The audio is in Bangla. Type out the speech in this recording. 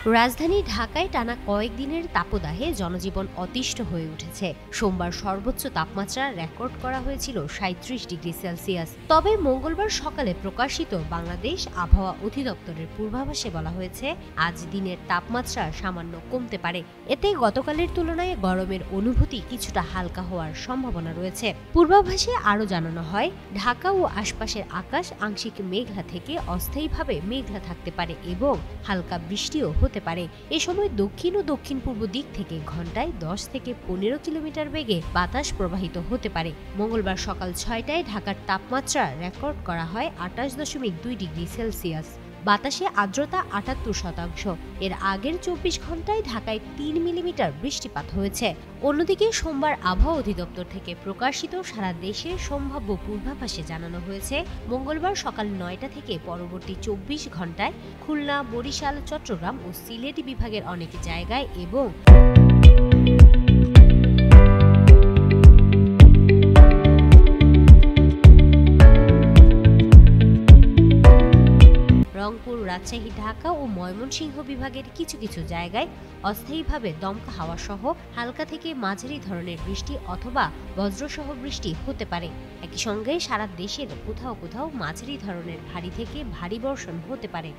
রাজধানী ঢাকায় টানা কয়েকদিনের তাপদাহে জনজীবন অতিষ্ঠ হয়ে উঠেছে। সোমবার সর্বোচ্চ তাপমাত্রা রেকর্ড করা হয়েছিল ৩৭ ডিগ্রি সেলসিয়াস। তবে মঙ্গলবার সকালে প্রকাশিত বাংলাদেশ আবহাওয়া অধিদপ্তরের পূর্বাভাসে বলা হয়েছে, আজ দিনের তাপমাত্রা সামান্য কমতে পারে। এতে গতকালের তুলনায় গরমের অনুভূতি কিছুটা হালকা হওয়ার সম্ভাবনা রয়েছে। পূর্বাভাসে আরও জানানো হয়, ঢাকা ও আশপাশের আকাশ আংশিক মেঘলা থেকে অস্থায়ীভাবে মেঘলা থাকতে পারে এবং হালকা বৃষ্টিও হতে পারে। এ সময় দক্ষিণ ও দক্ষিণ পূর্ব দিক থেকে ঘন্টায় 10 থেকে 15 কিলোমিটার বেগে বাতাস প্রবাহিত হতে পারে। মঙ্গলবার সকাল 6টায় ঢাকার তাপমাত্রা রেকর্ড করা হয় 28.2 ডিগ্রি সেলসিয়াস। বাতাসে আর্দ্রতা 78%। এর আগের 24 ঘন্টায় ঢাকায় 3 মিলিমিটার বৃষ্টিপাত হয়েছে। অন্যদিকে সোমবার আবহাওয়া অধিদপ্তর থেকে প্রকাশিত সারা দেশের সম্ভাব্য পূর্বাভাসে জানানো হয়েছে, মঙ্গলবার সকাল 9টা থেকে পরবর্তী 24 ঘন্টায় খুলনা, বরিশাল, চট্টগ্রাম ও সিলেট বিভাগের অনেক জায়গায় এবং রংপুর, রাজশাহী, ঢাকা ও ময়মনসিংহ বিভাগের কিছু কিছু জায়গায় অস্থায়ীভাবে দমকা হাওয়া সহ হালকা থেকে মাঝারি ধরনের বৃষ্টি অথবা বজ্রসহ বৃষ্টি হতে পারে। একই সঙ্গে সারা দেশের কোথাও কোথাও মাঝারি ধরনের ভারী থেকে ভারী বর্ষণ হতে পারে।